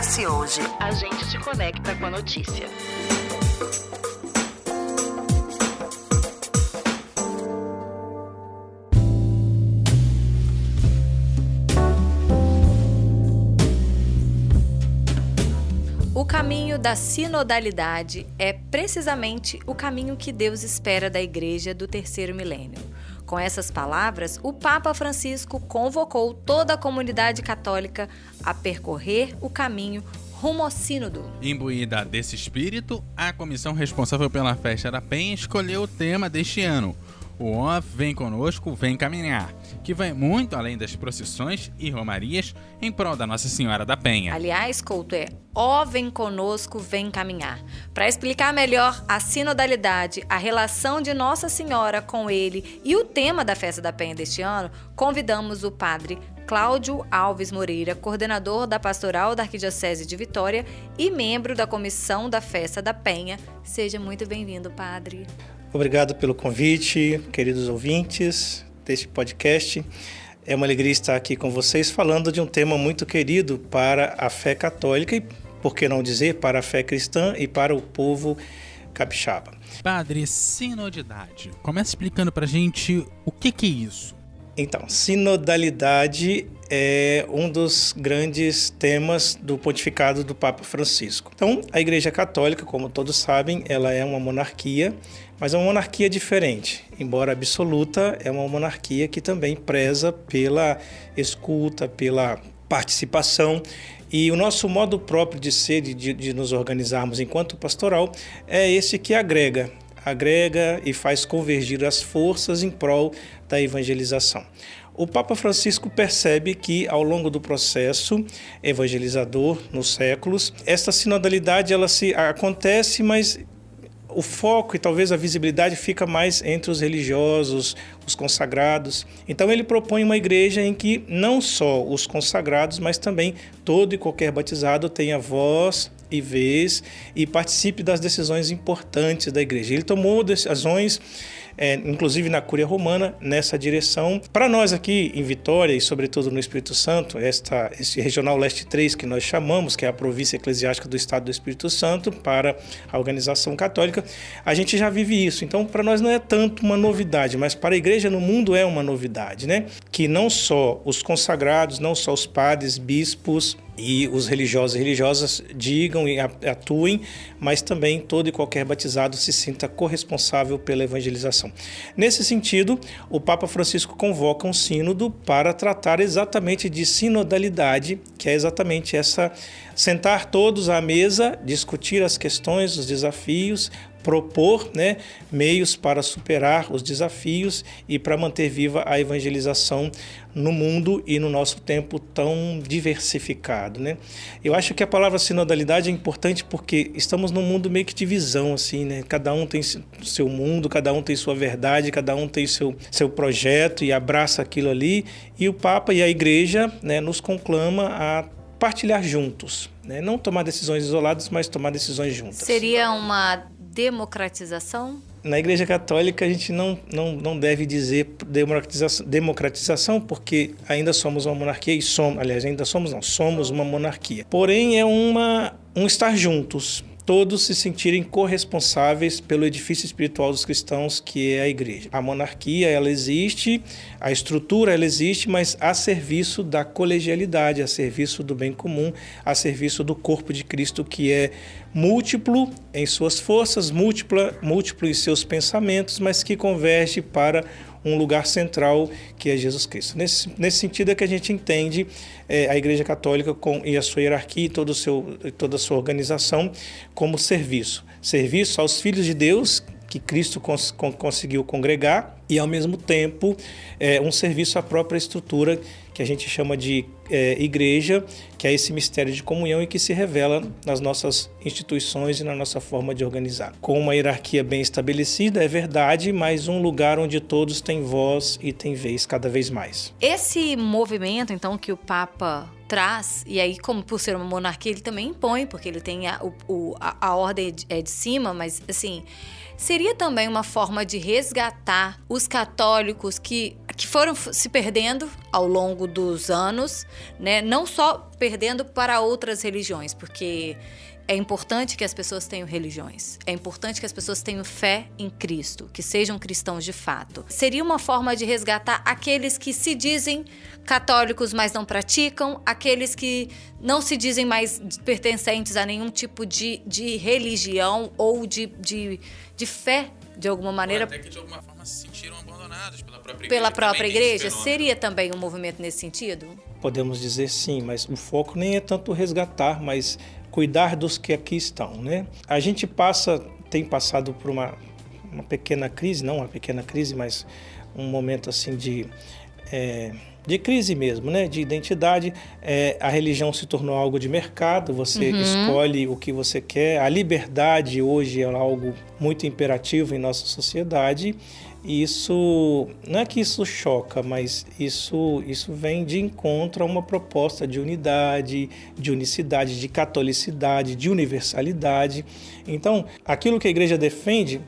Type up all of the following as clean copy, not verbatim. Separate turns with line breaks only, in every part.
acontece hoje.
A gente te conecta com a notícia.
O caminho da sinodalidade é precisamente o caminho que Deus espera da Igreja do terceiro milênio. Com essas palavras, o Papa Francisco convocou toda a comunidade católica a percorrer o caminho rumo ao sínodo.
Imbuída desse espírito, a comissão responsável pela Festa da Penha escolheu o tema deste ano: o Ó Vem Conosco, Vem Caminhar, que vai muito além das procissões e romarias em prol da Nossa Senhora da Penha.
Aliás, Couto, Ó Vem Conosco, Vem Caminhar. Para explicar melhor a sinodalidade, a relação de Nossa Senhora com ele e o tema da Festa da Penha deste ano, convidamos o padre Cláudio Alves Moreira, coordenador da Pastoral da Arquidiocese de Vitória e membro da Comissão da Festa da Penha. Seja muito bem-vindo, padre.
Obrigado pelo convite, queridos ouvintes deste podcast. É uma alegria estar aqui com vocês falando de um tema muito querido para a fé católica e, por que não dizer, para a fé cristã e para o povo capixaba.
Padre, sinodalidade. Começa explicando pra gente o que é isso.
Então, sinodalidade é um dos grandes temas do pontificado do Papa Francisco. Então, a Igreja Católica, como todos sabem, ela é uma monarquia, mas é uma monarquia diferente. Embora absoluta, é uma monarquia que também preza pela escuta, pela participação. E o nosso modo próprio de ser, de nos organizarmos enquanto pastoral, é esse que agrega e faz convergir as forças em prol da evangelização. O Papa Francisco percebe que, ao longo do processo evangelizador, nos séculos, esta sinodalidade ela acontece, mas o foco e talvez a visibilidade fica mais entre os religiosos, os consagrados. Então ele propõe uma igreja em que não só os consagrados, mas também todo e qualquer batizado tenha voz e vez e participe das decisões importantes da igreja. Ele tomou decisões, inclusive na Cúria Romana, nessa direção. Para nós aqui em Vitória e sobretudo no Espírito Santo, esse Regional Leste 3 que nós chamamos, que é a província eclesiástica do Estado do Espírito Santo para a organização católica, a gente já vive isso. Então, para nós não é tanto uma novidade, mas para a igreja no mundo é uma novidade, né? Que não só os consagrados, não só os padres, bispos e os religiosos e religiosas digam e atuem, mas também todo e qualquer batizado se sinta corresponsável pela evangelização. Nesse sentido, o Papa Francisco convoca um sínodo para tratar exatamente de sinodalidade, que é exatamente essa sentar todos à mesa, discutir as questões, os desafios, propor meios para superar os desafios e para manter viva a evangelização no mundo e no nosso tempo tão diversificado. Eu acho que a palavra sinodalidade é importante porque estamos num mundo meio que de visão, assim, Cada um tem seu mundo, cada um tem sua verdade, cada um tem seu projeto e abraça aquilo ali, e o Papa e a Igreja nos conclama a partilhar juntos, Não tomar decisões isoladas, mas tomar decisões juntas.
Seria uma democratização?
Na Igreja Católica a gente não deve dizer democratização porque ainda somos uma monarquia e somos uma monarquia. Porém é um estar juntos, todos se sentirem corresponsáveis pelo edifício espiritual dos cristãos, que é a igreja. A monarquia, ela existe, a estrutura, ela existe, mas a serviço da colegialidade, a serviço do bem comum, a serviço do corpo de Cristo, que é múltiplo em suas forças, múltiplo em seus pensamentos, mas que converge para um lugar central, que é Jesus Cristo. Nesse sentido é que a gente entende a Igreja Católica e a sua hierarquia e toda a sua organização como serviço. Serviço aos filhos de Deus, que Cristo conseguiu congregar, e ao mesmo tempo um serviço à própria estrutura que a gente chama de igreja, que é esse mistério de comunhão e que se revela nas nossas instituições e na nossa forma de organizar. Com uma hierarquia bem estabelecida, é verdade, mas um lugar onde todos têm voz e têm vez cada vez mais.
Esse movimento, então, que o Papa traz, e aí, como por ser uma monarquia, ele também impõe, porque ele tem a ordem é de cima, mas, assim, seria também uma forma de resgatar os católicos que que foram se perdendo ao longo dos anos, né? Não só perdendo para outras religiões, porque é importante que as pessoas tenham religiões. É importante que as pessoas tenham fé em Cristo, que sejam cristãos de fato. Seria uma forma de resgatar aqueles que se dizem católicos, mas não praticam, aqueles que não se dizem mais pertencentes a nenhum tipo de religião ou de fé, de alguma maneira.
Ou até que de alguma forma se sentiram abandonados pela própria igreja.
Pela própria
Também tem esse
igreja?
fenômeno.
Seria também um movimento nesse sentido?
Podemos dizer sim, mas o foco nem é tanto resgatar, mas cuidar dos que aqui estão, né? A gente tem passado por uma pequena crise, não uma pequena crise, mas um momento assim de crise mesmo, né? De identidade. A religião se tornou algo de mercado, você escolhe o que você quer. A liberdade hoje é algo muito imperativo em nossa sociedade. E isso, não é que isso choca, mas isso vem de encontro a uma proposta de unidade, de unicidade, de catolicidade, de universalidade. Então, aquilo que a igreja defende,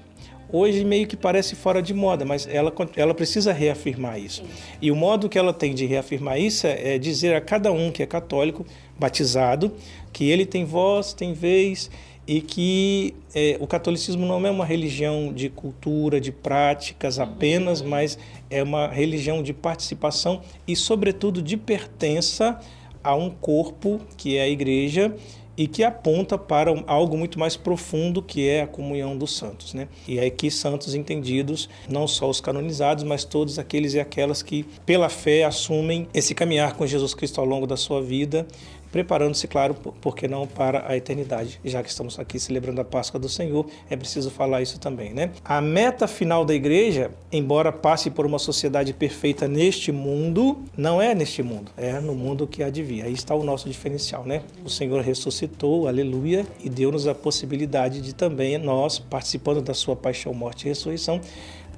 hoje meio que parece fora de moda, mas ela precisa reafirmar isso. E o modo que ela tem de reafirmar isso é dizer a cada um que é católico, batizado, que ele tem voz, tem vez, e que o catolicismo não é uma religião de cultura, de práticas apenas, mas é uma religião de participação e, sobretudo, de pertença a um corpo que é a igreja e que aponta para algo muito mais profundo, que é a comunhão dos santos, né? E aqui santos entendidos, não só os canonizados, mas todos aqueles e aquelas que, pela fé, assumem esse caminhar com Jesus Cristo ao longo da sua vida, preparando-se, claro, por que não, para a eternidade. Já que estamos aqui celebrando a Páscoa do Senhor, é preciso falar isso também, né? A meta final da igreja, embora passe por uma sociedade perfeita neste mundo, não é neste mundo, é no mundo que há de vir. Aí está o nosso diferencial, né? O Senhor ressuscitou, aleluia, e deu-nos a possibilidade de também nós, participando da sua paixão, morte e ressurreição,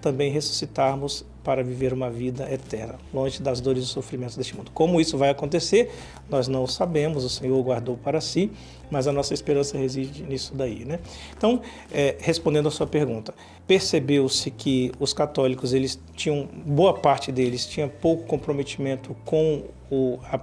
também ressuscitarmos para viver uma vida eterna, longe das dores e sofrimentos deste mundo. Como isso vai acontecer, nós não o sabemos, o Senhor guardou para si, mas a nossa esperança reside nisso daí, né? Então, respondendo a sua pergunta, percebeu-se que os católicos, boa parte deles tinha pouco comprometimento com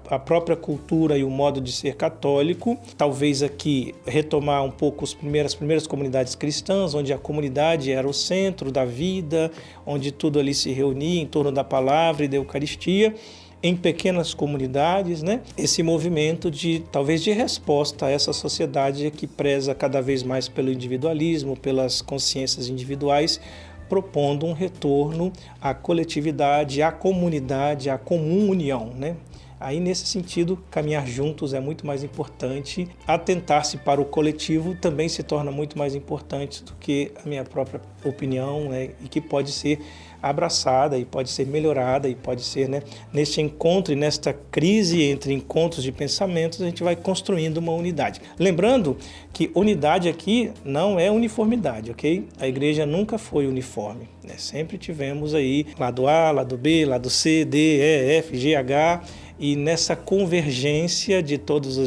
a própria cultura e o modo de ser católico. Talvez aqui retomar um pouco as primeiras comunidades cristãs, onde a comunidade era o centro da vida, onde tudo ali se reunia em torno da palavra e da Eucaristia, em pequenas comunidades, né? Esse movimento talvez de resposta a essa sociedade que preza cada vez mais pelo individualismo, pelas consciências individuais, propondo um retorno à coletividade, à comunidade, à comum união, né? Aí, nesse sentido, caminhar juntos é muito mais importante. Atentar-se para o coletivo também se torna muito mais importante do que a minha própria opinião, né? E que pode ser abraçada e pode ser melhorada e pode ser, né? Neste encontro e nesta crise entre encontros de pensamentos, a gente vai construindo uma unidade. Lembrando que unidade aqui não é uniformidade, ok? A igreja nunca foi uniforme, né? Sempre tivemos aí lado A, lado B, lado C, D, E, F, G, H... E nessa convergência de todas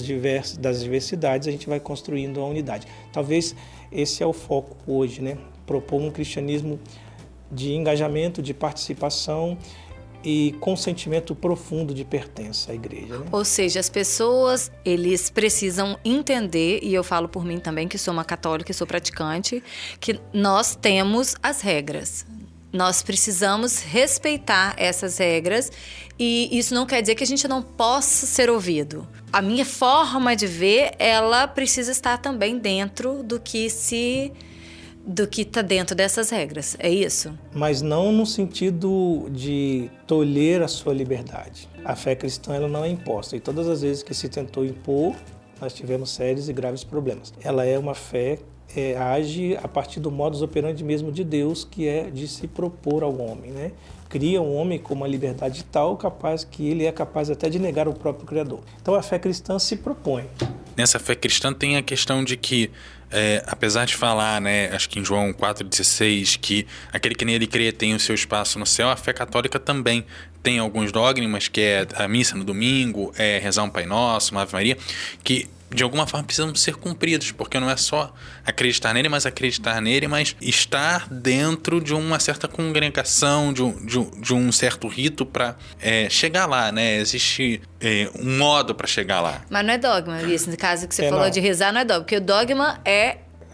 das diversidades, a gente vai construindo a unidade. Talvez esse é o foco hoje, né? Propor um cristianismo de engajamento, de participação e com sentimento profundo de pertença à igreja, né?
Ou seja, as pessoas, eles precisam entender, e eu falo por mim também, que sou uma católica e sou praticante, que nós temos as regras. Nós precisamos respeitar essas regras e isso não quer dizer que a gente não possa ser ouvido. A minha forma de ver, ela precisa estar também dentro do que está dentro dessas regras. É isso?
Mas não no sentido de tolher a sua liberdade. A fé cristã ela não é imposta e todas as vezes que se tentou impor, nós tivemos sérios e graves problemas. Ela é uma fé age a partir do modus operandi mesmo de Deus, que é de se propor ao homem, né? Cria um homem com uma liberdade tal que ele é capaz até de negar o próprio Criador. Então a fé cristã se propõe.
Nessa fé cristã tem a questão de que, apesar de falar, né, acho que em João 4,16, que aquele que nele crê tem o seu espaço no céu, a fé católica também tem alguns dogmas, que é a missa no domingo, rezar um Pai Nosso, uma Ave Maria, que de alguma forma precisam ser cumpridos, porque não é só acreditar nele, mas estar dentro de uma certa congregação, de um certo rito para chegar lá, né? Existe um modo para chegar lá.
Mas não é dogma, isso. No caso que você falou
não.
de rezar, não é dogma, porque o dogma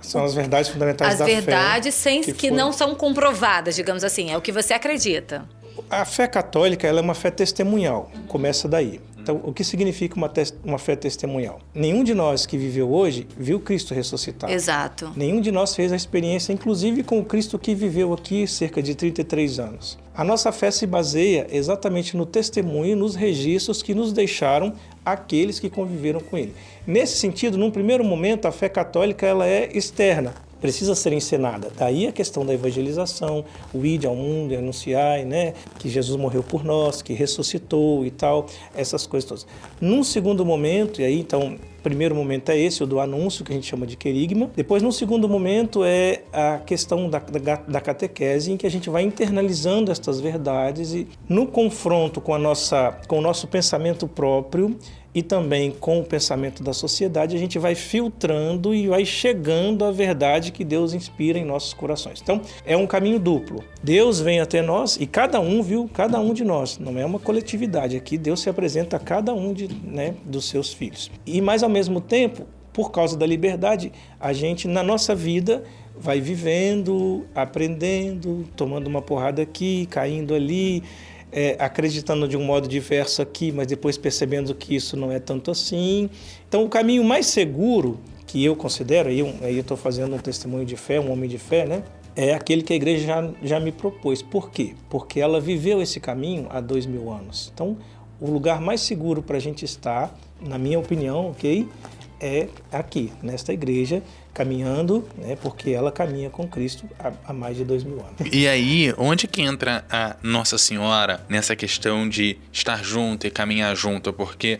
São as verdades fundamentais da fé.
As verdades que não são comprovadas, digamos assim, é o que você acredita.
A fé católica ela é uma fé testemunhal, começa daí. Então, o que significa uma fé testemunhal? Nenhum de nós que viveu hoje viu Cristo ressuscitar.
Exato.
Nenhum de nós fez a experiência, inclusive com o Cristo que viveu aqui cerca de 33 anos. A nossa fé se baseia exatamente no testemunho, nos registros que nos deixaram aqueles que conviveram com ele. Nesse sentido, num primeiro momento, a fé católica ela é externa. Precisa ser encenada. Daí a questão da evangelização, o ide ao mundo e anunciar, né, que Jesus morreu por nós, que ressuscitou e tal, essas coisas todas. Num segundo momento, e aí então, o primeiro momento é esse, o do anúncio, que a gente chama de querigma. Depois, num segundo momento, é a questão da catequese, em que a gente vai internalizando estas verdades e no confronto com o nosso pensamento próprio, e também com o pensamento da sociedade, a gente vai filtrando e vai chegando à verdade que Deus inspira em nossos corações. Então, é um caminho duplo. Deus vem até nós e cada um de nós. Não é uma coletividade. Aqui Deus se apresenta a cada um dos seus filhos. E, mais ao mesmo tempo, por causa da liberdade, a gente, na nossa vida, vai vivendo, aprendendo, tomando uma porrada aqui, caindo ali, acreditando de um modo diverso aqui, mas depois percebendo que isso não é tanto assim. Então, o caminho mais seguro, que eu considero, aí eu estou fazendo um testemunho de fé, um homem de fé, né? É aquele que a igreja já me propôs. Por quê? Porque ela viveu esse caminho há 2000 anos. Então, o lugar mais seguro para a gente estar, na minha opinião, ok? É aqui, nesta igreja, caminhando, né, porque ela caminha com Cristo há mais de 2000 anos.
E aí, onde que entra a Nossa Senhora nessa questão de estar junto e caminhar junto? Porque,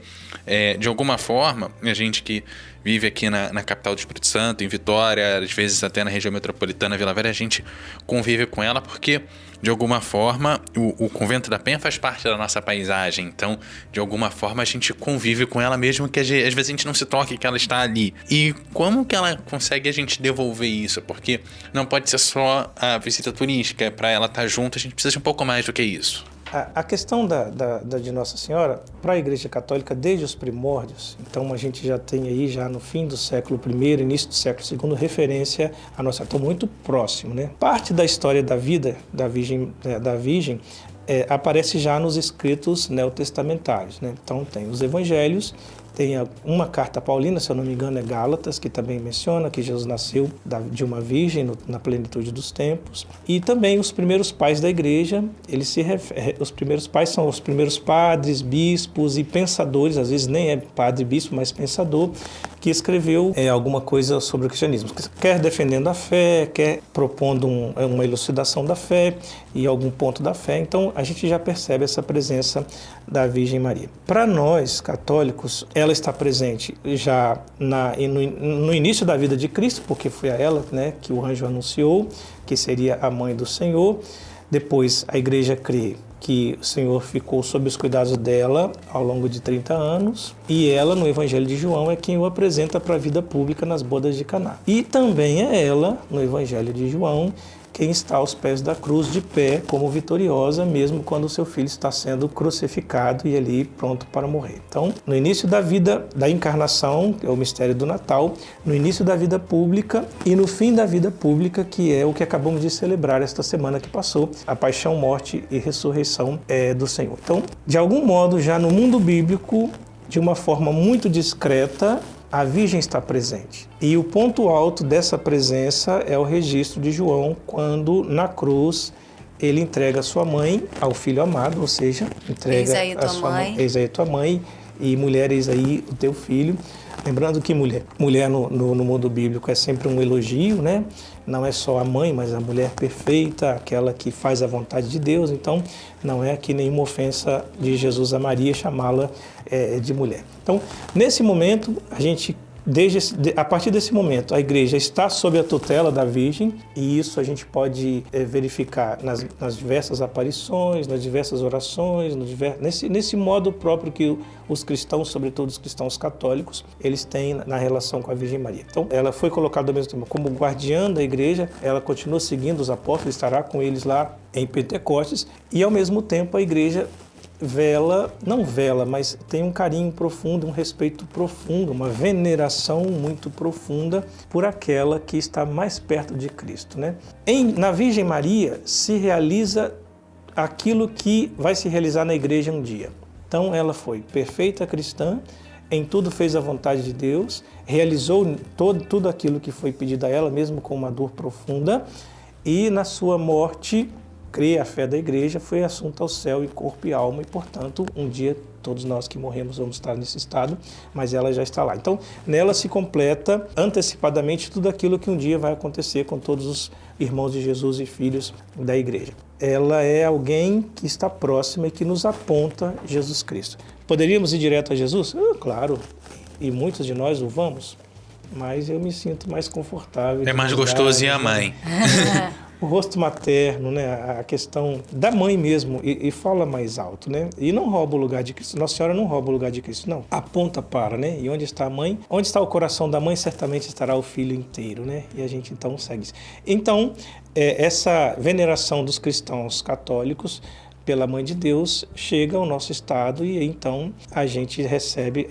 de alguma forma, a gente que vive aqui na capital do Espírito Santo, em Vitória, às vezes até na região metropolitana, Vila Velha, a gente convive com ela porque, de alguma forma, o Convento da Penha faz parte da nossa paisagem. Então, de alguma forma, a gente convive com ela mesmo que às vezes a gente não se toque que ela está ali. E como que ela consegue a gente devolver isso? Porque não pode ser só a visita turística. Para ela estar junto, a gente precisa de um pouco mais do que isso.
A questão de Nossa Senhora, para a Igreja Católica, desde os primórdios, então a gente já tem aí, já no fim do século I, início do século II, referência a Nossa Senhora. Estou muito próximo, né? Parte da história da vida da Virgem aparece já nos escritos neotestamentários, né? Então tem os evangelhos, tem uma carta paulina, se eu não me engano é Gálatas, que também menciona que Jesus nasceu de uma virgem na plenitude dos tempos. E também os primeiros pais da igreja, os primeiros pais são os primeiros padres, bispos e pensadores, às vezes nem é padre, bispo, mas pensador, que escreveu alguma coisa sobre o cristianismo, quer defendendo a fé, quer propondo uma elucidação da fé e algum ponto da fé. Então a gente já percebe essa presença da Virgem Maria. Para nós, católicos, ela está presente já no início da vida de Cristo, porque foi a ela, né, que o anjo anunciou que seria a mãe do Senhor. Depois a igreja crê que o Senhor ficou sob os cuidados dela ao longo de 30 anos e ela, no Evangelho de João, é quem o apresenta para a vida pública nas bodas de Caná. E também é ela, no Evangelho de João, quem está aos pés da cruz de pé como vitoriosa, mesmo quando o seu filho está sendo crucificado e ali pronto para morrer. Então, no início da vida da encarnação, é o mistério do Natal, no início da vida pública e no fim da vida pública, que é o que acabamos de celebrar esta semana que passou, a paixão, morte e ressurreição do Senhor. Então, de algum modo, já no mundo bíblico, de uma forma muito discreta, a Virgem está presente. E o ponto alto dessa presença é o registro de João, quando na cruz ele entrega a sua mãe ao filho amado, ou seja, entrega a sua mãe, eis aí tua mãe, e mulher, eis aí o teu filho. Lembrando que mulher no mundo bíblico é sempre um elogio, né? Não é só a mãe, mas a mulher perfeita, aquela que faz a vontade de Deus. Então, não é aqui nenhuma ofensa de Jesus a Maria chamá-la de mulher. Então, nesse momento, a gente A partir desse momento, a igreja está sob a tutela da Virgem, e isso a gente pode verificar nas diversas aparições, nas diversas orações, nesse modo próprio que os cristãos, sobretudo os cristãos católicos, eles têm na relação com a Virgem Maria. Então, ela foi colocada ao mesmo tempo como guardiã da igreja, ela continua seguindo os apóstolos, estará com eles lá em Pentecostes, e ao mesmo tempo a igreja não vela, mas tem um carinho profundo, um respeito profundo, uma veneração muito profunda por aquela que está mais perto de Cristo, né? Na Virgem Maria se realiza aquilo que vai se realizar na igreja um dia. Então ela foi perfeita cristã, em tudo fez a vontade de Deus, realizou tudo aquilo que foi pedido a ela, mesmo com uma dor profunda, e na sua morte, crê a fé da igreja, foi assunto ao céu em corpo e alma, e portanto um dia todos nós que morremos vamos estar nesse estado, mas ela já está lá. Então nela se completa antecipadamente tudo aquilo que um dia vai acontecer com todos os irmãos de Jesus e filhos da igreja. Ela é alguém que está próxima e que nos aponta Jesus Cristo. Poderíamos ir direto a Jesus? Claro, e muitos de nós o vamos, mas eu me sinto mais confortável.
É mais gostoso ir a mãe.
O rosto materno, né? A questão da mãe mesmo, e fala mais alto, né? E não rouba o lugar de Cristo. Nossa Senhora não rouba o lugar de Cristo, não. Aponta para, né? E onde está a mãe? Onde está o coração da mãe, certamente estará o filho inteiro, né? E a gente então segue isso. Então, essa veneração dos cristãos católicos pela Mãe de Deus chega ao nosso estado, e então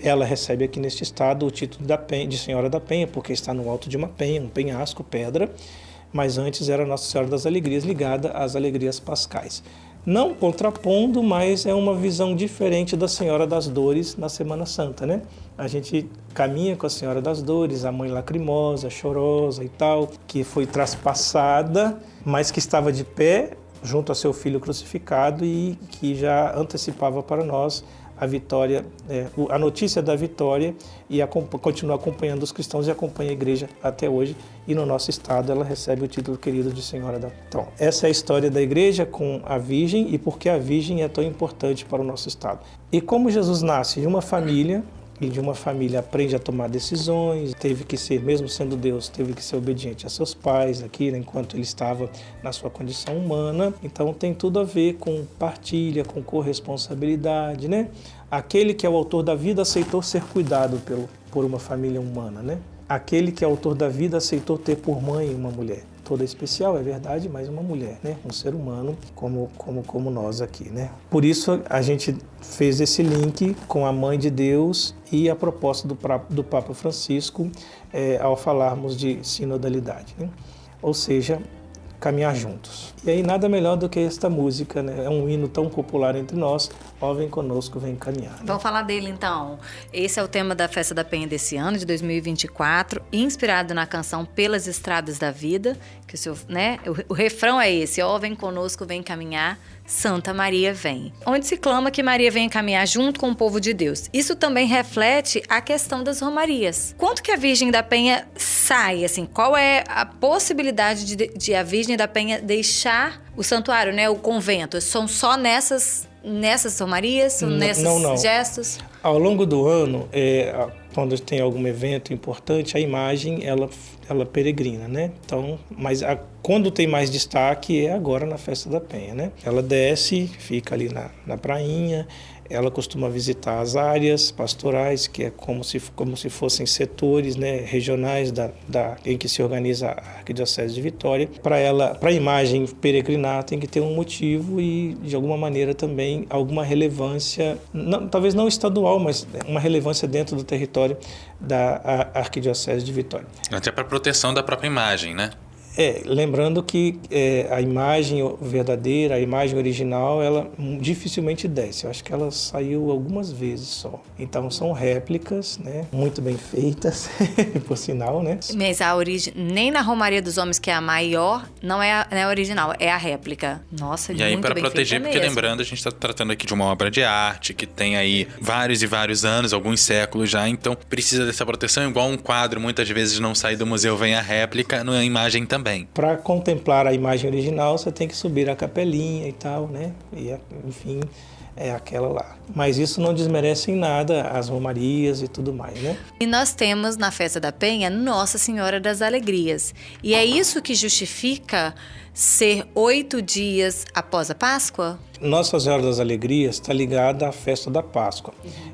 ela recebe aqui neste estado o título de Senhora da Penha, porque está no alto de uma penha, um penhasco, pedra, mas antes era Nossa Senhora das Alegrias, ligada às alegrias pascais. Não contrapondo, mas é uma visão diferente da Senhora das Dores na Semana Santa, né? A gente caminha com a Senhora das Dores, a mãe lacrimosa, chorosa e tal, que foi traspassada, mas que estava de pé junto a seu filho crucificado e que já antecipava para nós a vitória, a notícia da vitória, e continua acompanhando os cristãos e acompanha a igreja até hoje. E no nosso estado ela recebe o título querido de Senhora da... Então, essa é a história da igreja com a Virgem e por que a Virgem é tão importante para o nosso estado. E como Jesus nasce de uma família, e de uma família aprende a tomar decisões, teve que ser, mesmo sendo Deus, teve que ser obediente a seus pais aqui, né, enquanto ele estava na sua condição humana. Então tem tudo a ver com partilha, com corresponsabilidade, né? Aquele que é o autor da vida aceitou ser cuidado por uma família humana, né? Aquele que é autor da vida aceitou ter por mãe uma mulher. Toda especial, é verdade, mas uma mulher, né? Um ser humano como nós aqui, né? Por isso a gente fez esse link com a Mãe de Deus e a proposta do Papa Francisco ao falarmos de sinodalidade, né? Ou seja, caminhar juntos. E aí nada melhor do que esta música, né? É um hino tão popular entre nós, Ó vem conosco, vem caminhar. Né?
Vamos falar dele então. Esse é o tema da Festa da Penha desse ano, de 2024, inspirado na canção Pelas Estradas da Vida, que o refrão é esse: ó vem conosco, vem caminhar, Santa Maria vem. Onde se clama que Maria venha caminhar junto com o povo de Deus. Isso também reflete a questão das romarias. Quanto que a Virgem da Penha sai, assim, qual é a possibilidade de a Virgem da Penha deixar o santuário, né, o convento? São só nessas romarias, são nesses gestos?
Ao longo do ano, quando tem algum evento importante, a imagem ela peregrina, né? Então, mas quando tem mais destaque é agora na Festa da Penha, né? Ela desce, fica ali na prainha. Ela costuma visitar as áreas pastorais, que é como se fossem setores, né, regionais em que se organiza a Arquidiocese de Vitória. Para a imagem peregrinar, tem que ter um motivo e, de alguma maneira, também alguma relevância, talvez não estadual, mas uma relevância dentro do território da Arquidiocese de Vitória.
Até para proteção da própria imagem, né?
Lembrando que a imagem verdadeira, a imagem original, ela dificilmente desce. Eu acho que ela saiu algumas vezes só. Então são réplicas, né? Muito bem feitas, por sinal, né?
Mas nem na Romaria dos Homens, que é a maior, não é a original, é a réplica. Nossa, muito bem feita.
E aí, para proteger, porque
mesmo.
Lembrando, a gente está tratando aqui de uma obra de arte que tem aí vários e vários anos, alguns séculos já, então precisa dessa proteção, igual um quadro muitas vezes não sai do museu, vem a réplica, na imagem também.
Para contemplar a imagem original, você tem que subir a capelinha e tal, né? E, enfim, é aquela lá. Mas isso não desmerece em nada as romarias e tudo mais, né?
E nós temos na Festa da Penha Nossa Senhora das Alegrias. E é isso que justifica ser 8 dias após a Páscoa?
Nossa Senhora das Alegrias está ligada à festa da Páscoa.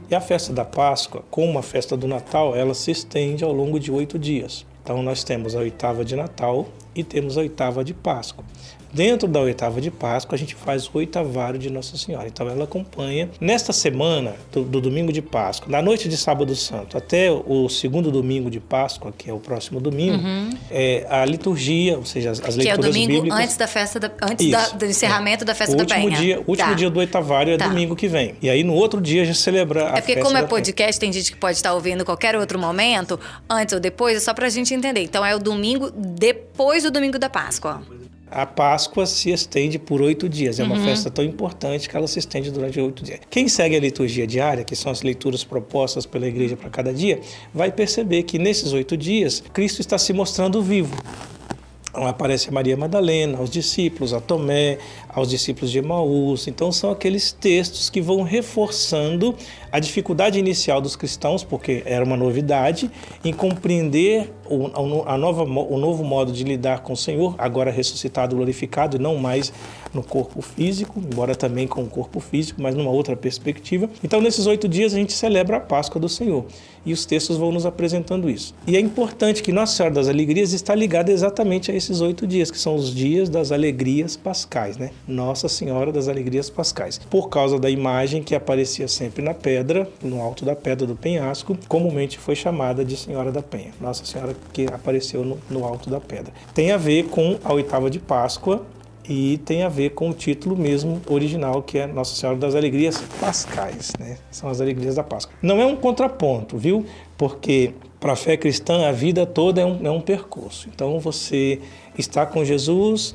E a festa da Páscoa, como a festa do Natal, ela se estende ao longo de 8 dias. Então nós temos a oitava de Natal e temos a oitava de Páscoa. Dentro da oitava de Páscoa, a gente faz o oitavário de Nossa Senhora. Então, ela acompanha, nesta semana do domingo de Páscoa, da noite de Sábado Santo até o segundo domingo de Páscoa, que é o próximo domingo, é a liturgia, ou seja, as leituras bíblicas. Que é o domingo
bíblicas, antes da festa, do encerramento da Festa da Penha.
O último dia do oitavário é domingo que vem. E aí, no outro dia, já celebra a festa.
É porque, como é podcast,
Penha.
tem gente que pode estar ouvindo qualquer outro momento, antes ou depois, é só pra gente entender. Então, é o domingo depois do domingo da Páscoa.
A Páscoa se estende por 8 dias. É uma festa tão importante que ela se estende durante 8 dias. Quem segue a liturgia diária, que são as leituras propostas pela igreja para cada dia, vai perceber que nesses 8 dias, Cristo está se mostrando vivo. Então, aparece a Maria Madalena, aos discípulos, a Tomé, aos discípulos de Emaús. Então, são aqueles textos que vão reforçando a dificuldade inicial dos cristãos, porque era uma novidade, em compreender o novo modo de lidar com o Senhor, agora ressuscitado, glorificado, e não mais no corpo físico, embora também com o corpo físico, mas numa outra perspectiva. Então, nesses 8 dias, a gente celebra a Páscoa do Senhor. E os textos vão nos apresentando isso. E é importante que Nossa Senhora das Alegrias está ligada exatamente a esses 8 dias, que são os dias das alegrias pascais, né? Nossa Senhora das Alegrias Pascais. Por causa da imagem que aparecia sempre na pedra, no alto da pedra do penhasco, comumente foi chamada de Senhora da Penha. Nossa Senhora que apareceu no alto da pedra. Tem a ver com a oitava de Páscoa, e tem a ver com o título mesmo original, que é Nossa Senhora das Alegrias Pascais, né? São as alegrias da Páscoa. Não é um contraponto, viu? Porque para a fé cristã a vida toda é um percurso. Então você está com Jesus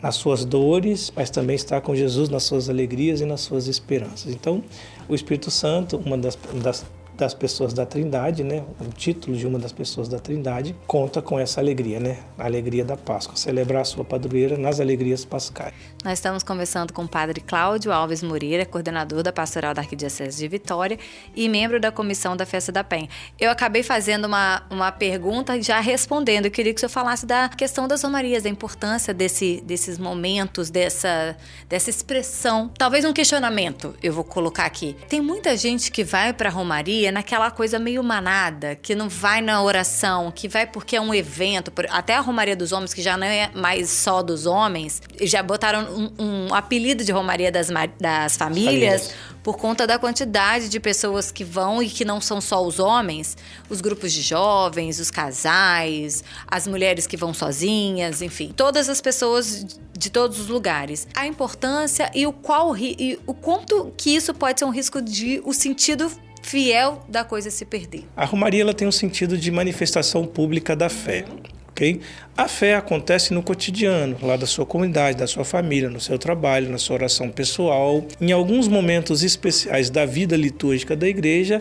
nas suas dores, mas também está com Jesus nas suas alegrias e nas suas esperanças. Então o Espírito Santo, uma das pessoas da Trindade, né? O título de uma das pessoas da Trindade conta com essa alegria, né? A alegria da Páscoa, celebrar a sua padroeira nas alegrias pascais.
Nós estamos conversando com o Padre Cláudio Alves Moreira, coordenador da Pastoral da Arquidiocese de Vitória e membro da Comissão da Festa da Penha. Eu acabei fazendo uma pergunta e já respondendo. Eu queria que o senhor falasse da questão das romarias, da importância desses momentos, dessa expressão. Talvez um questionamento eu vou colocar aqui. Tem muita gente que vai para a romaria naquela coisa meio manada, que não vai na oração, que vai porque é um evento. Até a Romaria dos Homens, que já não é mais só dos homens, já botaram um apelido de Romaria das famílias por conta da quantidade de pessoas que vão e que não são só os homens, os grupos de jovens, os casais, as mulheres que vão sozinhas, enfim, todas as pessoas de todos os lugares. A importância e o quanto que isso pode ser um risco de o sentido fiel da coisa se perder.
A romaria ela tem um sentido de manifestação pública da fé. Okay? A fé acontece no cotidiano, lá da sua comunidade, da sua família, no seu trabalho, na sua oração pessoal. Em alguns momentos especiais da vida litúrgica da igreja,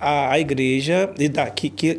a igreja,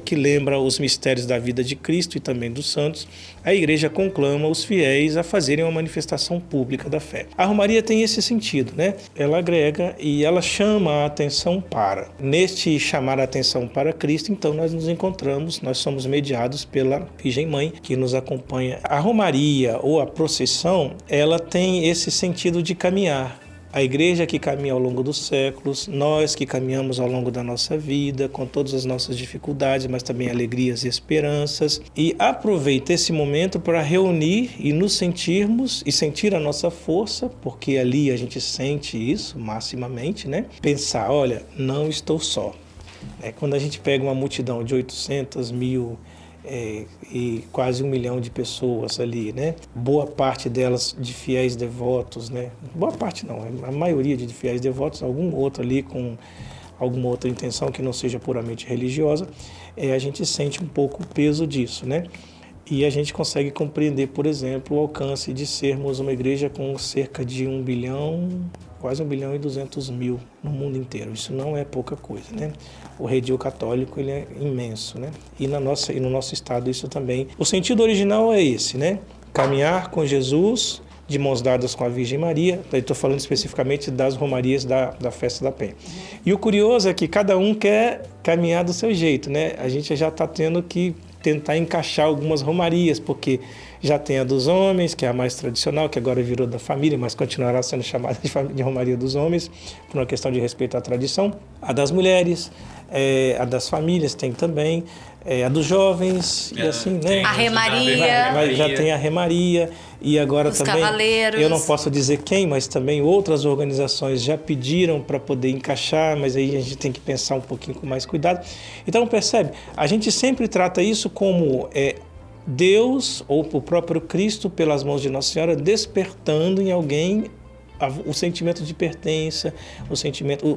que lembra os mistérios da vida de Cristo e também dos santos, a igreja conclama os fiéis a fazerem uma manifestação pública da fé. A romaria tem esse sentido, né? Ela agrega e ela chama a atenção para. Neste chamar a atenção para Cristo, então nós nos encontramos, nós somos mediados pela Virgem Mãe, que nos acompanha. A romaria ou a procissão, ela tem esse sentido de caminhar. A igreja que caminha ao longo dos séculos, nós que caminhamos ao longo da nossa vida, com todas as nossas dificuldades, mas também alegrias e esperanças, e aproveita esse momento para reunir e nos sentirmos e sentir a nossa força, porque ali a gente sente isso maximamente, né? Pensar, olha, não estou só. Quando a gente pega uma multidão de 800 mil e quase 1 milhão de pessoas ali, né? Boa parte delas de fiéis devotos, né? Boa parte não, a maioria de fiéis devotos, algum outro ali com alguma outra intenção que não seja puramente religiosa, a gente sente um pouco o peso disso, né? E a gente consegue compreender, por exemplo, o alcance de sermos uma igreja com cerca de 1 bilhão, quase 1 bilhão e 200 mil no mundo inteiro. Isso não é pouca coisa, né? O redil católico ele é imenso, né? E no nosso estado isso também. O sentido original é esse, né? Caminhar com Jesus de mãos dadas com a Virgem Maria. Estou falando especificamente das romarias da Festa da Penha. E o curioso é que cada um quer caminhar do seu jeito, né? A gente já está tendo que tentar encaixar algumas romarias, porque já tem a dos homens, que é a mais tradicional, que agora virou da família, mas continuará sendo chamada de romaria dos homens, por uma questão de respeito à tradição. A das mulheres, a das famílias tem também, a dos jovens, e assim, né?
A Remaria.
Já tem a Remaria, e agora
Os
também,
Cavaleiros.
eu não posso dizer quem, mas também outras organizações já pediram para poder encaixar, mas aí a gente tem que pensar um pouquinho com mais cuidado. Então, percebe, a gente sempre trata isso como Deus, ou o próprio Cristo, pelas mãos de Nossa Senhora, despertando em alguém o sentimento de pertença,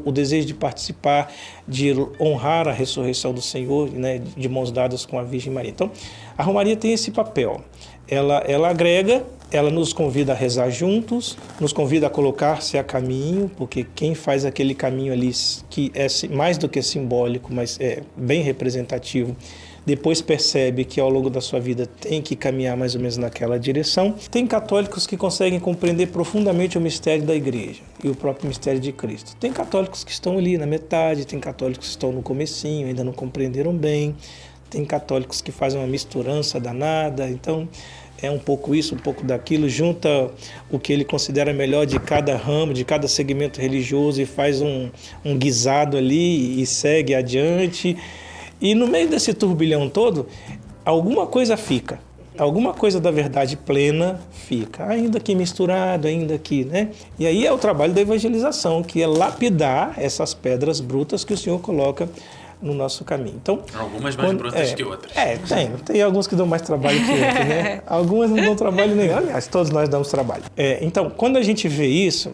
o desejo de participar, de honrar a ressurreição do Senhor, né, de mãos dadas com a Virgem Maria. Então, a Romaria tem esse papel. Ela agrega, ela nos convida a rezar juntos, nos convida a colocar-se a caminho, porque quem faz aquele caminho ali, que é mais do que simbólico, mas é bem representativo, depois percebe que ao longo da sua vida tem que caminhar mais ou menos naquela direção. Tem católicos que conseguem compreender profundamente o mistério da Igreja e o próprio mistério de Cristo. Tem católicos que estão ali na metade, tem católicos que estão no comecinho, ainda não compreenderam bem, tem católicos que fazem uma misturança danada, então é um pouco isso, um pouco daquilo, junta o que ele considera melhor de cada ramo, de cada segmento religioso e faz um guisado ali e segue adiante. E no meio desse turbilhão todo, alguma coisa fica, alguma coisa da verdade plena fica, ainda que misturado, ainda que, né? E aí é o trabalho da evangelização, que é lapidar essas pedras brutas que o Senhor coloca no nosso caminho. Então,
algumas mais brutas que outras.
Tem alguns que dão mais trabalho que outros, né? Algumas não dão trabalho nenhum. Aliás, todos nós damos trabalho. Então, quando a gente vê isso,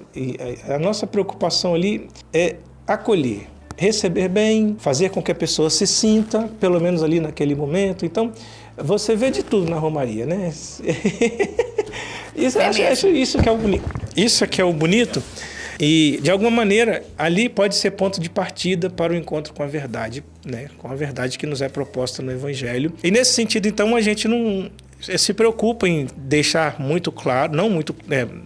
a nossa preocupação ali é acolher, receber bem, fazer com que a pessoa se sinta, pelo menos ali naquele momento. Então, você vê de tudo na Romaria, né? Isso que é o bonito. Isso que é o bonito. E, de alguma maneira, ali pode ser ponto de partida para o encontro com a verdade, né? Com a verdade que nos é proposta no Evangelho. E, nesse sentido, então, a gente não se preocupa em deixar muito claro,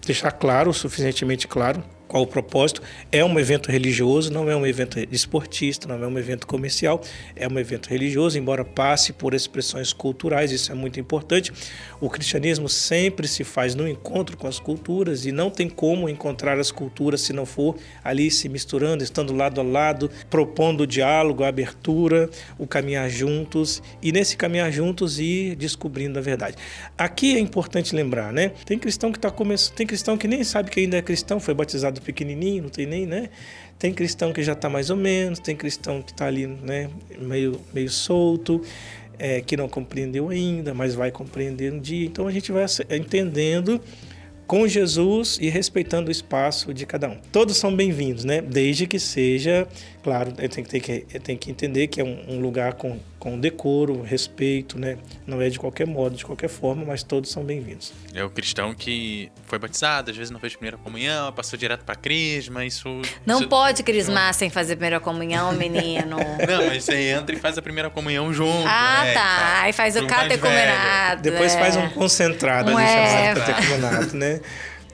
deixar claro, suficientemente claro, qual o propósito. É um evento religioso, não é um evento esportista, não é um evento comercial, é um evento religioso, embora passe por expressões culturais, isso é muito importante. O cristianismo sempre se faz no encontro com as culturas e não tem como encontrar as culturas se não for ali se misturando, estando lado a lado, propondo o diálogo, a abertura, o caminhar juntos e nesse caminhar juntos ir descobrindo a verdade. Aqui é importante lembrar, né? Tem cristão que está começando, tem cristão que nem sabe que ainda é cristão, foi batizado pequenininho, não tem nem, né? Tem cristão que já está mais ou menos, tem cristão que está ali, né, meio solto, que não compreendeu ainda, mas vai compreender um dia. Então a gente vai entendendo com Jesus e respeitando o espaço de cada um. Todos são bem-vindos, né? Desde que seja, claro, tem que entender que é um lugar com decoro, respeito, né? Não é de qualquer modo, de qualquer forma, mas todos são bem-vindos.
É o cristão que foi batizado, às vezes não fez primeira comunhão, passou direto para crisma,
Não pode crismar sem fazer primeira comunhão, menino.
Não, mas você entra e faz a primeira comunhão junto.
Ah,
né?
tá. Aí faz o catecumenato.
Depois faz um concentrado ali chamado catecumenato, né?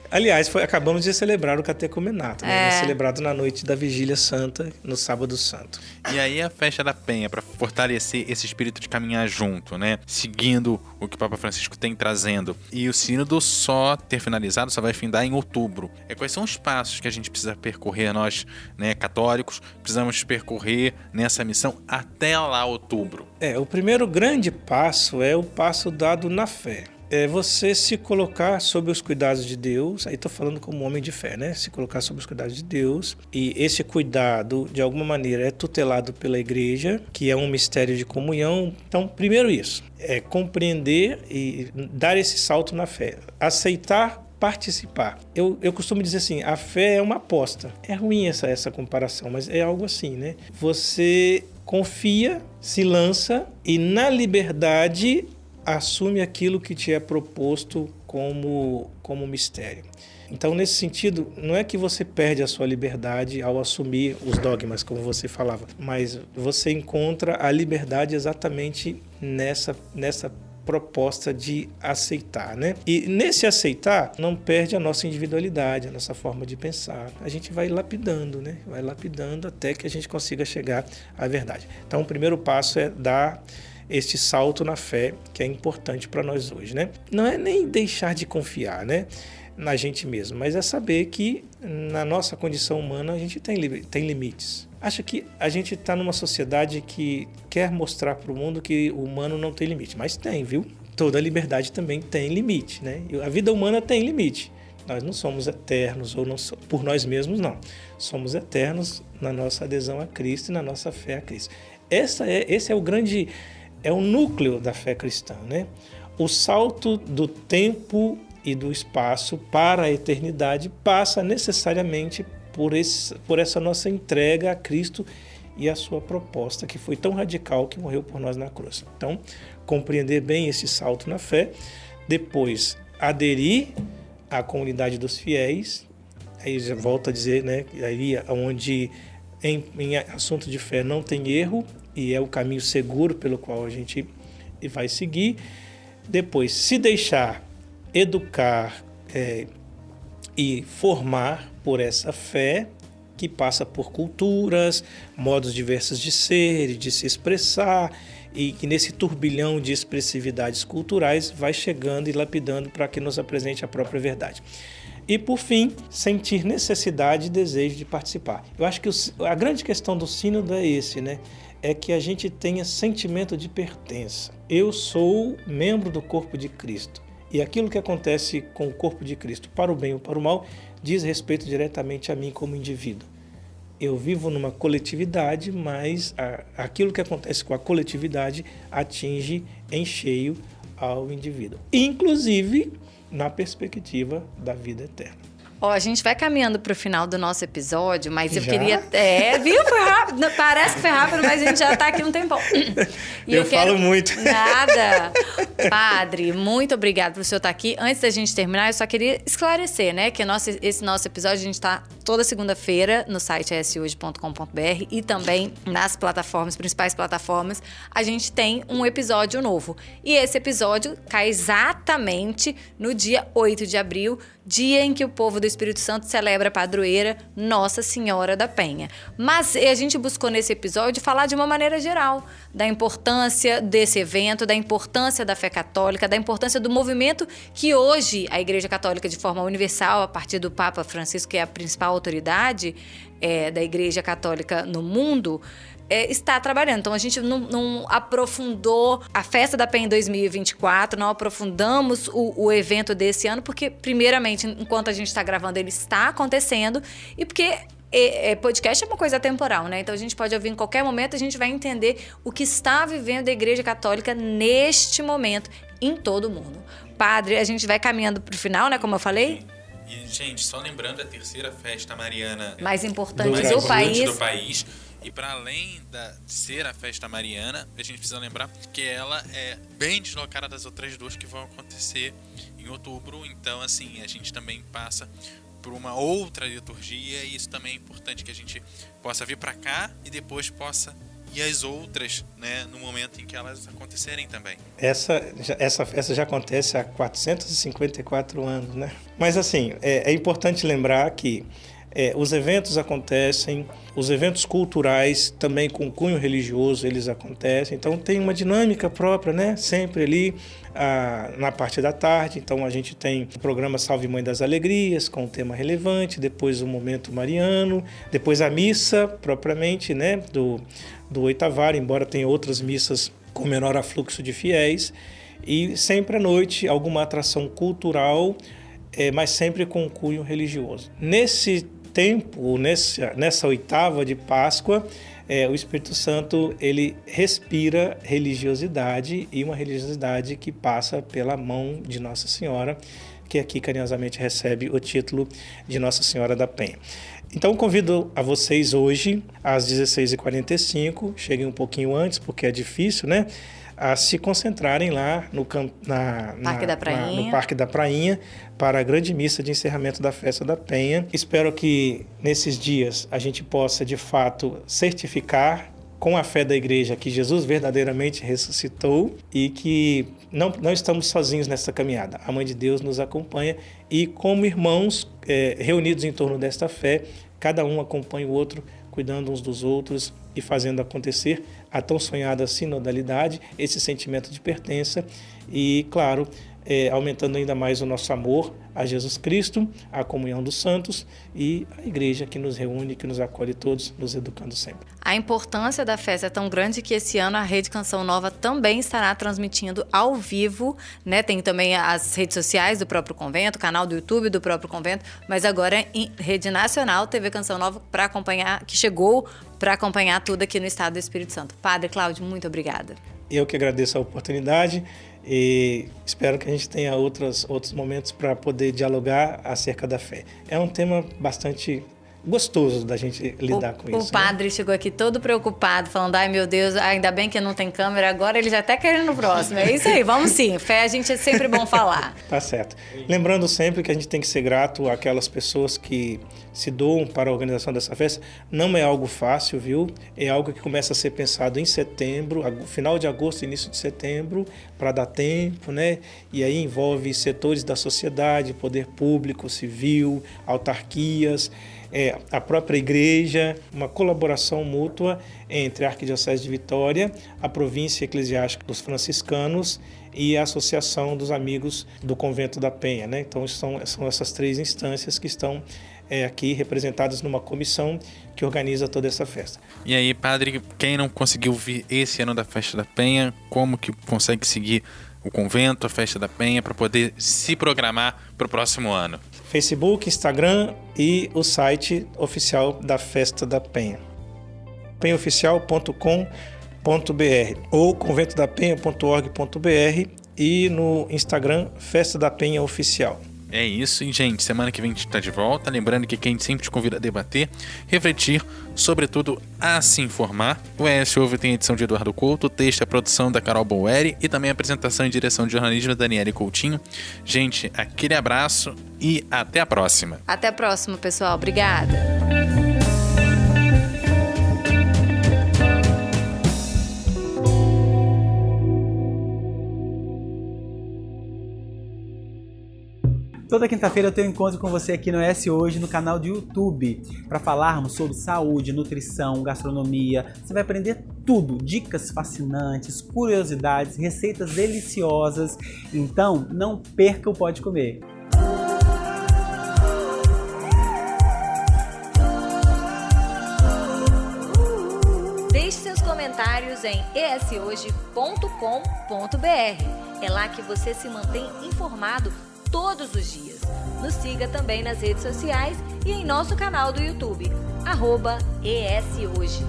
Aliás, acabamos de celebrar o catecumenato, né? Celebrado na noite da Vigília Santa, no Sábado Santo.
E aí a Festa da Penha, para fortalecer esse espírito de caminhar junto, né? Seguindo o que o Papa Francisco tem trazendo. E o sínodo só ter finalizado, só vai findar em outubro. Quais são os passos que a gente precisa percorrer, nós, né, católicos, precisamos percorrer nessa missão até lá outubro?
O primeiro grande passo é o passo dado na fé. É você se colocar sob os cuidados de Deus, aí estou falando como homem de fé, né? Se colocar sob os cuidados de Deus, e esse cuidado, de alguma maneira, é tutelado pela Igreja, que é um mistério de comunhão. Então, primeiro isso, é compreender e dar esse salto na fé, aceitar participar. Eu costumo dizer assim, a fé é uma aposta. É ruim essa comparação, mas é algo assim, né? Você confia, se lança e na liberdade assume aquilo que te é proposto como mistério. Então, nesse sentido, não é que você perde a sua liberdade ao assumir os dogmas, como você falava, mas você encontra a liberdade exatamente nessa proposta de aceitar, né? E nesse aceitar, não perde a nossa individualidade, a nossa forma de pensar. A gente vai lapidando, né? Vai lapidando até que a gente consiga chegar à verdade. Então, o primeiro passo é dar este salto na fé, que é importante para nós hoje, né? Não é nem deixar de confiar, né, na gente mesmo, mas é saber que na nossa condição humana a gente tem limites. Acho que a gente está numa sociedade que quer mostrar para o mundo que o humano não tem limite, mas tem, viu? Toda liberdade também tem limite, né? E a vida humana tem limite. Nós não somos eternos, ou não por nós mesmos, não. Somos eternos na nossa adesão a Cristo e na nossa fé a Cristo. Esse é o grande... É o núcleo da fé cristã, né? O salto do tempo e do espaço para a eternidade passa necessariamente por essa nossa entrega a Cristo e a sua proposta, que foi tão radical que morreu por nós na cruz. Então, compreender bem esse salto na fé, depois aderir à comunidade dos fiéis, aí já volto a dizer, né? Aí onde em assunto de fé não tem erro, e é o caminho seguro pelo qual a gente vai seguir. Depois, se deixar educar e formar por essa fé, que passa por culturas, modos diversos de ser e de se expressar, e que nesse turbilhão de expressividades culturais vai chegando e lapidando para que nos apresente a própria verdade. E, por fim, sentir necessidade e desejo de participar. Eu acho que a grande questão do sínodo é esse, né? É que a gente tenha sentimento de pertença. Eu sou membro do corpo de Cristo. E aquilo que acontece com o corpo de Cristo, para o bem ou para o mal, diz respeito diretamente a mim como indivíduo. Eu vivo numa coletividade, mas aquilo que acontece com a coletividade atinge em cheio ao indivíduo. Inclusive na perspectiva da vida eterna.
Ó, a gente vai caminhando para o final do nosso episódio, mas eu
Já?
queria... viu? Foi rápido. Parece que foi rápido, mas a gente já está aqui um tempão. E
eu falo muito.
Nada. Padre, muito obrigado por o senhor estar aqui. Antes da gente terminar, eu só queria esclarecer, né? Que esse nosso episódio, a gente está toda segunda-feira no site eshoje.com.br e também nas principais plataformas, a gente tem um episódio novo. E esse episódio cai exatamente no dia 8 de abril, dia em que o povo do Espírito Santo celebra a padroeira Nossa Senhora da Penha. Mas a gente buscou nesse episódio falar de uma maneira geral da importância desse evento, da importância da fé católica, da importância do movimento que hoje a Igreja Católica, de forma universal, a partir do Papa Francisco, que é a principal autoridade da Igreja Católica no mundo, está trabalhando. Então, a gente não aprofundou a Festa da Penha em 2024, não aprofundamos o evento desse ano, porque, primeiramente, enquanto a gente está gravando, ele está acontecendo, e porque podcast é uma coisa temporal, né? Então, a gente pode ouvir em qualquer momento, a gente vai entender o que está vivendo a Igreja Católica neste momento, em todo o mundo. Padre, a gente vai caminhando para o final, né? Como eu falei.
E, gente, só lembrando, a terceira festa mariana
mais importante
do país. E para além de ser a festa mariana, a gente precisa lembrar que ela é bem deslocada das outras duas que vão acontecer em outubro. Então, assim, a gente também passa por uma outra liturgia, e isso também é importante que a gente possa vir para cá e depois possa ir às outras, né, no momento em que elas acontecerem também.
Essa festa já acontece há 454 anos, né? Mas, assim, é importante lembrar que os eventos acontecem, os eventos culturais também com cunho religioso, eles acontecem. Então, tem uma dinâmica própria, né? Sempre ali na parte da tarde. Então, a gente tem o programa Salve Mãe das Alegrias, com um tema relevante, depois o momento mariano, depois a missa propriamente, né? Do oitavário, embora tenha outras missas com menor afluxo de fiéis. E sempre à noite, alguma atração cultural, mas sempre com cunho religioso. Nesse tempo, nessa oitava de Páscoa, o Espírito Santo ele respira religiosidade, e uma religiosidade que passa pela mão de Nossa Senhora, que aqui carinhosamente recebe o título de Nossa Senhora da Penha. Então, convido a vocês hoje, às 16h45, cheguem um pouquinho antes, porque é difícil, né? A se concentrarem lá no Parque da Prainha para a grande missa de encerramento da Festa da Penha. Espero que nesses dias a gente possa, de fato, certificar com a fé da igreja que Jesus verdadeiramente ressuscitou e que não estamos sozinhos nessa caminhada. A Mãe de Deus nos acompanha e, como irmãos reunidos em torno desta fé, cada um acompanha o outro, cuidando uns dos outros e fazendo acontecer a tão sonhada sinodalidade, esse sentimento de pertença e, claro, aumentando ainda mais o nosso amor a Jesus Cristo, a comunhão dos santos e a igreja que nos reúne, que nos acolhe todos, nos educando sempre.
A importância da festa é tão grande que esse ano a Rede Canção Nova também estará transmitindo ao vivo, né? Tem também as redes sociais do próprio convento, canal do YouTube do próprio convento, mas agora em rede nacional, TV Canção Nova, para acompanhar, que chegou para acompanhar tudo aqui no estado do Espírito Santo. Padre Cláudio, muito obrigada.
Eu que agradeço a oportunidade e espero que a gente tenha outros momentos para poder dialogar acerca da fé. É um tema bastante gostoso da gente lidar com isso.
O padre chegou aqui todo preocupado, falando, ai meu Deus, ainda bem que não tem câmera, agora ele já está querendo no próximo. É isso aí, vamos sim. Fé, a gente é sempre bom falar.
Tá certo. Lembrando sempre que a gente tem que ser grato àquelas pessoas que se doam para a organização dessa festa. Não é algo fácil, viu? É algo que começa a ser pensado em setembro, final de agosto, início de setembro, para dar tempo, né? E aí envolve setores da sociedade, poder público, civil, autarquias, a própria igreja, uma colaboração mútua entre a Arquidiocese de Vitória, a Província Eclesiástica dos Franciscanos e a Associação dos Amigos do Convento da Penha, né? Então são essas três instâncias que estão aqui representadas numa comissão que organiza toda essa festa.
E aí, padre, quem não conseguiu vir esse ano da Festa da Penha, como que consegue seguir o convento, a Festa da Penha, para poder se programar para o próximo ano?
Facebook, Instagram e o site oficial da Festa da Penha. penhaoficial.com.br ou conventodapenha.org.br e no Instagram Festa da Penha Oficial.
É isso, e gente, semana que vem a gente está de volta. Lembrando que quem sempre te convida a debater, refletir, sobretudo a se informar. O ES Ouve tem a edição de Eduardo Couto, o texto e a produção da Carol Boeri e também a apresentação e direção de jornalismo da Daniele Coutinho. Gente, aquele abraço e até a próxima.
Até a próxima, pessoal. Obrigada.
Toda quinta-feira eu tenho um encontro com você aqui no ES Hoje, no canal do YouTube, para falarmos sobre saúde, nutrição, gastronomia. Você vai aprender tudo, dicas fascinantes, curiosidades, receitas deliciosas. Então, não perca o Pode Comer.
Deixe seus comentários em eshoje.com.br. É lá que você se mantém informado todos os dias. Nos siga também nas redes sociais e em nosso canal do YouTube, @ESHoje.